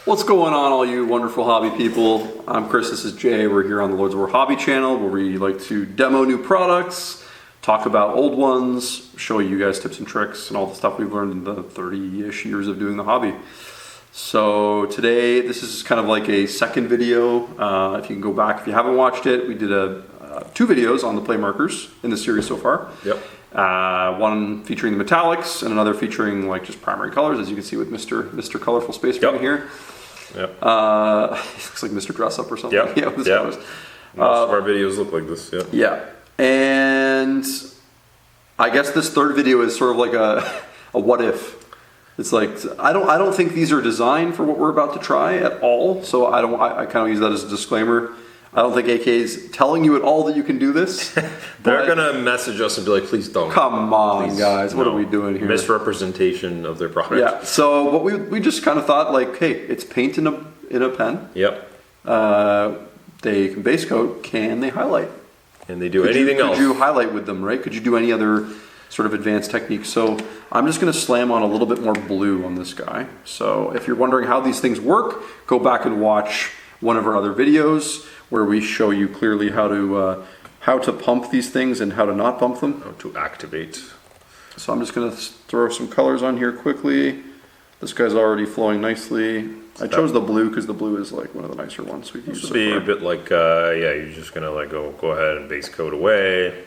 What's going on, all you wonderful hobby people? I'm Chris, this is Jay. We're here on the Lords of War Hobby channel where we like to demo new products, talk about old ones, show you guys tips and tricks and all the stuff we've learned in the 30-ish years of doing the hobby. So today, this is kind of like a second video. If you can go back, if you haven't watched it, we did two videos on the play markers in the series so far. Yep. One featuring the metallics and another featuring like just primary colors, as you can see with Mr. Colorful Space right here. Yep. He looks like Mr. Dress Up or something. Yep. Yeah, with Most of our videos look like this. Yeah. Yeah. And I guess this third video is sort of like a what if. It's like I don't think these are designed for what we're about to try at all. So I kind of use that as a disclaimer. I don't think AK is telling you at all that you can do this. They're gonna message us and be like, "Please don't." Come on, Please, guys, what are we doing here? Misrepresentation of their product. Yeah. So what we just kind of thought, like, hey, it's paint in a pen. Yep. They can base coat. Can they highlight? And they do anything else? Could you highlight with them, right? Could you do any other sort of advanced techniques? So I'm just going to slam on a little bit more blue on this guy. So if you're wondering how these things work, go back and watch one of our other videos where we show you clearly how to pump these things and how to not pump them. How to activate. So I'm just going to throw some colors on here quickly. This guy's already flowing nicely. I chose the blue because the blue is like one of the nicer ones we've used. This would be a bit like, yeah, you're just gonna like go ahead and base coat away.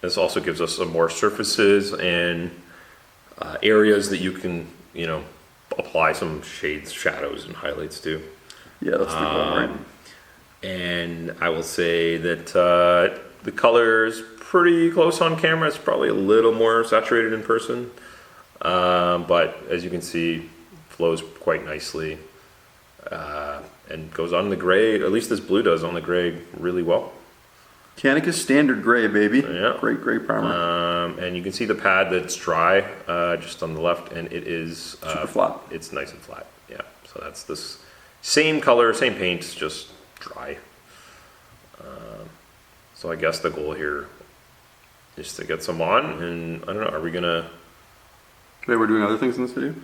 This also gives us some more surfaces and areas that you can, apply some shades, shadows, and highlights to. Yeah, that's the goal, right? And I will say that the color is pretty close on camera. It's probably a little more saturated in person. But as you can see, flows quite nicely and goes on the gray, at least this blue does on the gray really well. Canicus standard gray, baby. Yeah. Great gray primer. And you can see the pad that's dry just on the left, and it is super flat. It's nice and flat. Yeah. So that's this same color, same paint, just dry. So I guess the goal here is to get some on, and I don't know, are we gonna... Wait, we're doing other things in this video?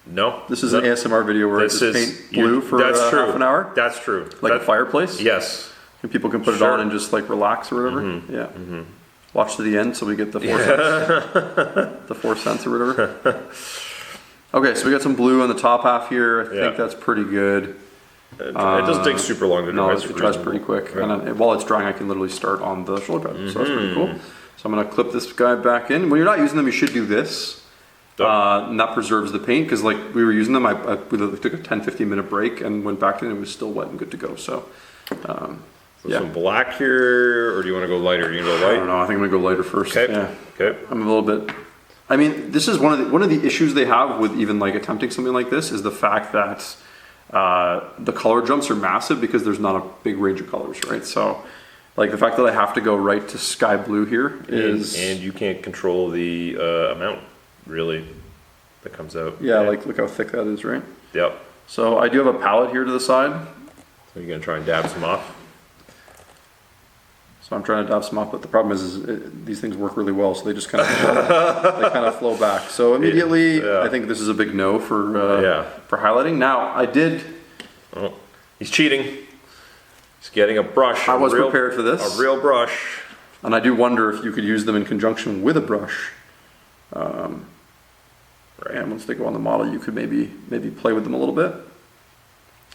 No. This is an ASMR video where I just paint blue for half an hour? That's true. Like a fireplace? Yes. And people can put it on and just like relax or whatever? Mm-hmm. Yeah. Mm-hmm. Watch to the end so we get the 4 cents. The 4 cents or whatever. Okay, so we got some blue on the top half here. I think that's pretty good. It doesn't take super long to do. No, it dries pretty quick. Yeah. And while it's drying, I can literally start on the shoulder pad. So that's pretty cool. So I'm going to clip this guy back in. When you're not using them, you should do this. And that preserves the paint, because like we were using them, we took a 10-15 minute break and went back in and it was still wet and good to go. So, some black here, or do you want to go lighter? You can go light? I don't know. I think I'm going to go lighter first. Okay. Yeah. Okay. I'm a little bit... I mean, this is one of the issues they have with even like attempting something like this, is the fact that the color jumps are massive because there's not a big range of colors, right? So like the fact that I have to go right to sky blue here is... And you can't control the amount, really, that comes out. Yeah, like look how thick that is, right? Yep. So I do have a palette here to the side. So you're going to try and dab some off? So I'm trying to dab some off, but the problem is these things work really well, so they just kind of flow back. So immediately, I think this is a big no for highlighting. Now I did. Oh, he's cheating. He's getting a brush. I was prepared for this. A real brush. And I do wonder if you could use them in conjunction with a brush. Right. And once they go on the model, you could maybe play with them a little bit.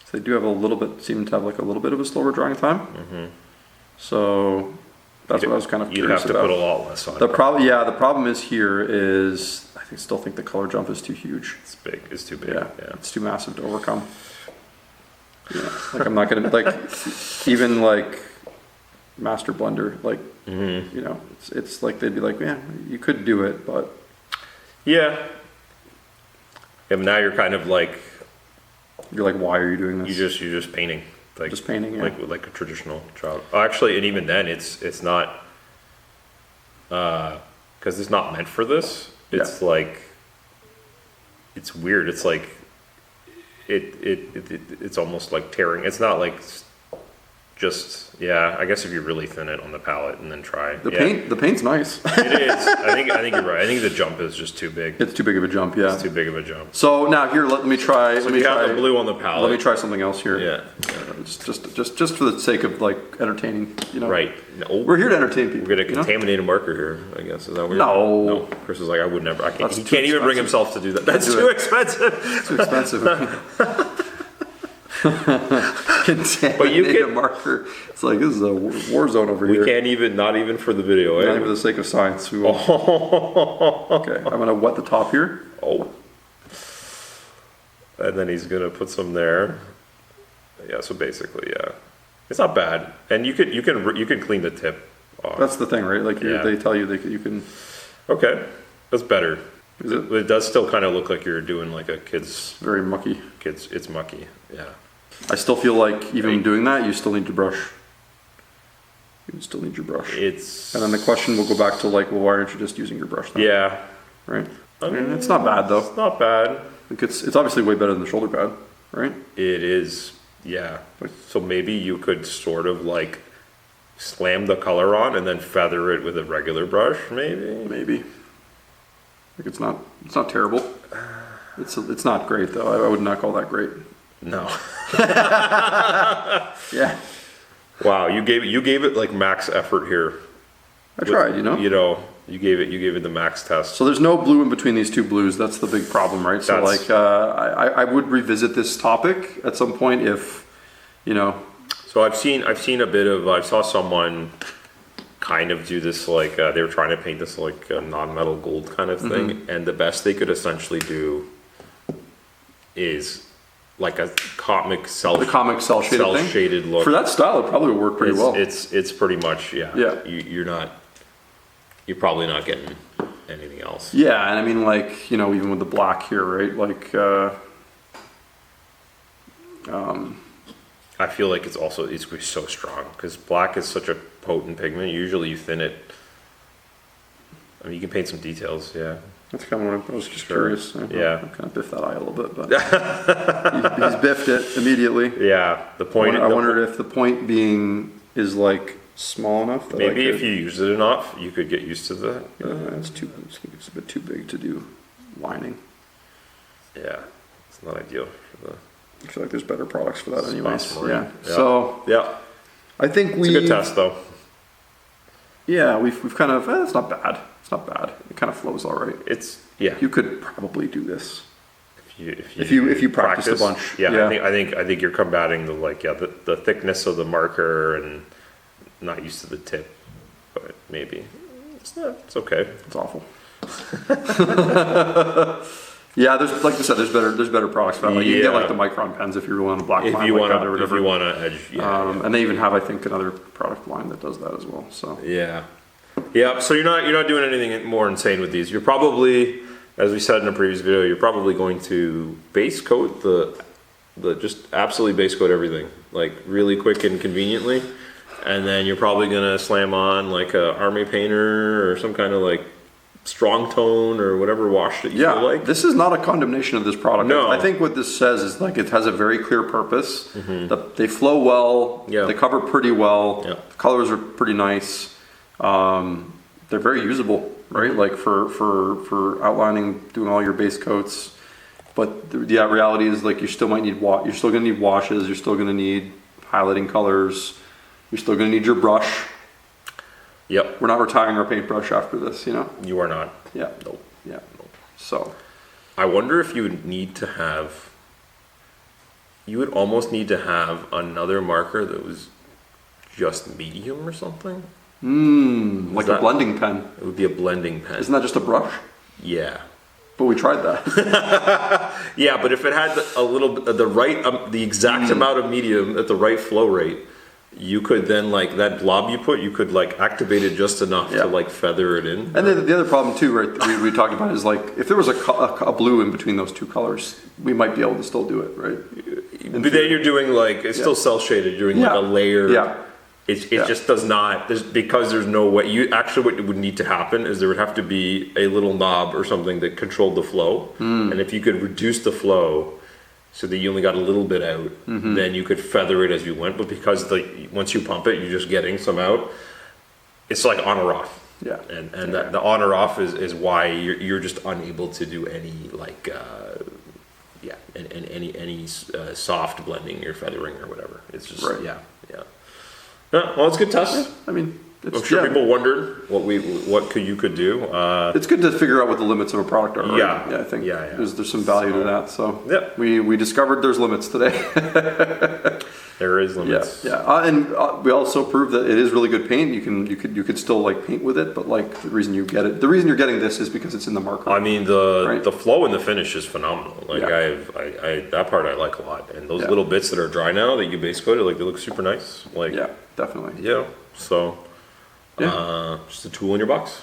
So they do have seem to have like a little bit of a slower drying time. Mm-hmm. So that's what I was kind of curious about. You'd have to put a lot less on. The problem is here is still think the color jump is too huge. It's big. It's too big. Yeah. It's too massive to overcome. Yeah, like I'm not gonna like even like Master Blender, like it's like they'd be like, yeah, you could do it, but yeah. But now you're kind of like, why are you doing this? You're just painting. Like, just painting, yeah. Like a traditional child. Actually, and even then, it's not, because it's not meant for this. It's like, it's weird. It's like, it's almost like tearing. It's not like just, yeah, I guess if you really thin it on the palette and then try. The paint's nice. It is. I think you're right. I think the jump is just too big. It's too big of a jump, yeah. It's too big of a jump. So now here, let me try. So you have the blue on the palette. Let me try something else here. Yeah. Just for the sake of like entertaining, you know. Right. No. We're here to entertain people. We're gonna contaminate a marker here, I guess. Is that weird? No. Chris is like, I would never. I can't. That's He too can't even bring expensive. himself to do that. That's too expensive. Too expensive. Contaminate a marker. It's like this is a war zone over here. We can't even, not even for the video, Not eh? even for the sake of science. We won't. Okay, I'm gonna wet the top here. Oh. And then he's gonna put some there. Yeah, so basically, yeah. It's not bad. And you can clean the tip off. That's the thing, right? Like Yeah. they tell you you can. Okay. That's better. Is it? It does still kind of look like you're doing like a kid's, Very mucky. it's mucky. Yeah. I still feel like even doing that, you still need to brush. You still need your brush. It's. And then the question will go back to like, well, why aren't you just using your brush then? Yeah. Right? I mean, it's not bad though. It's not bad. Like it's obviously way better than the shoulder pad, right? It is, yeah. So maybe you could sort of like slam the color on and then feather it with a regular brush, maybe. Maybe. Like it's not terrible. It's not great though. I would not call that great. No. Yeah. Wow, you gave it like max effort here. I tried, you know. You gave it the max test. So there's no blue in between these two blues. That's the big problem, right? So That's- like, I would revisit this topic at some point if, you know. So I've seen a bit of, I saw someone kind of do this like, they were trying to paint this like a non-metal gold kind of thing, and the best they could essentially do is like a comic The comic cell shaded thing. shaded look. For that style, it probably would work pretty well. It's pretty much, yeah. Yeah. You're probably not getting anything else. Yeah, and I mean, like, you know, even with the black here, right? Like, I feel like it's going to be so strong because black is such a potent pigment. Usually you thin it. I mean, you can paint some details, yeah. that's kind of what I was just Sure. curious. Yeah. I kind of biffed that eye a little bit, but he's biffed it immediately. Yeah, the point. I wondered if the point being is like small enough that Maybe I could, if you use it enough, you could get used to that. it's a bit too big to do lining. Yeah, it's not ideal for the. I feel like there's better products for that anyways. Possible, Yeah. yeah. So Yeah, I think it's a good test though. Yeah, we've kind of it's not bad. It's not bad. It kind of flows all right. It's yeah. You could probably do this. If you practice a bunch, yeah, yeah. I think you're combating the thickness of the marker and not used to the tip, but maybe it's okay. It's awful. Yeah, there's like I said, there's better products for that. Like you can get like the Micron pens if you really want a black If line you like want that or to, if whatever. you want to edge, yeah, And they even have, I think, another product line that does that as well. So yeah. So you're not doing anything more insane with these. You're probably, as we said in a previous video, you're probably going to base coat the just absolutely base coat everything, like really quick and conveniently, and then you're probably gonna slam on like a army painter or some kind of like strong tone or whatever wash that you feel like. This is not a condemnation of this product. No. I think what this says is like it has a very clear purpose. They flow well. Yeah. They cover pretty well. Yeah. The colors are pretty nice. They're very usable, right? Like for outlining, doing all your base coats. But the reality is like you still might need you're still gonna need washes. You're still gonna need highlighting colors. You're still gonna need your brush. Yep. We're not retiring our paintbrush after this, you know? You are not. Yeah. Nope. Yeah. Nope. So. I wonder if you would need to have. You would almost need to have another marker that was just medium or something. Like a blending pen. It would be a blending pen. Isn't that just a brush? Yeah. But we tried that. Yeah, but if it had a little the exact amount of medium at the right flow rate, you could then like that blob you could like activate it just enough Yeah. to like feather it in. And then the other problem too, right? We talked about is like if there was a blue in between those two colors, we might be able to still do it, right? But then you're doing like it's still cell shaded. You're doing like a layer. Yeah. It just does not. Because there's no way. You actually what would need to happen is there would have to be a little knob or something that controlled the flow. And if you could reduce the flow so that you only got a little bit out. Then you could feather it as you went. But because once you pump it, you're just getting some out. It's like on or off. Yeah. And the on or off is why you're just unable to do any like any soft blending or feathering or whatever. It's just Right. yeah. Well, it's a good test. I mean, I'm sure people wondered what you could do. It's good to figure out what the limits of a product are. Right? Yeah. I think Yeah. there's some value to that. So Yeah. we discovered there's limits today. There is limits. And we also proved that it is really good paint. You could still like paint with it, but like the reason you're getting this is because it's in the marker. I mean the flow and the finish is phenomenal. Like I that part I like a lot, and those little bits that are dry now that you base coated, like they look super nice. Like yeah, definitely. Yeah. So just a tool in your box.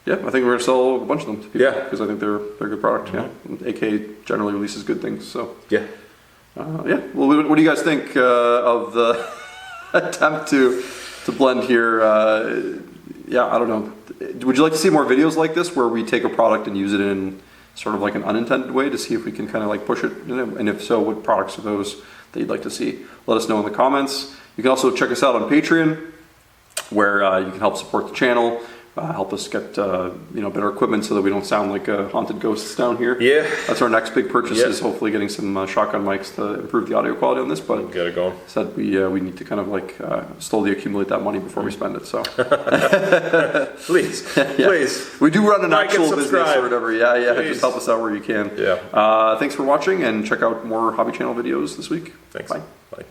Yeah, I think we're gonna sell a bunch of them to people. Yeah. Because I think they're a good product. Yeah, and AK generally releases good things. So Yeah. Well, what do you guys think of the attempt to blend here? I don't know. Would you like to see more videos like this where we take a product and use it in sort of like an unintended way to see if we can kind of like push it? And if so, what products are those that you'd like to see? Let us know in the comments. You can also check us out on Patreon, where you can help support the channel. Help us get better equipment so that we don't sound like haunted ghosts down here. Yeah. That's our next big purchase is hopefully getting some shotgun mics to improve the audio quality on this. But Get it going. said we need to kind of like slowly accumulate that money before we spend it. So Please. Please. we do run an Like and actual business subscribe. or whatever. Yeah. Please. Just help us out where you can. Yeah. Thanks for watching and check out more Hobby Channel videos this week. Thanks. Bye. Bye.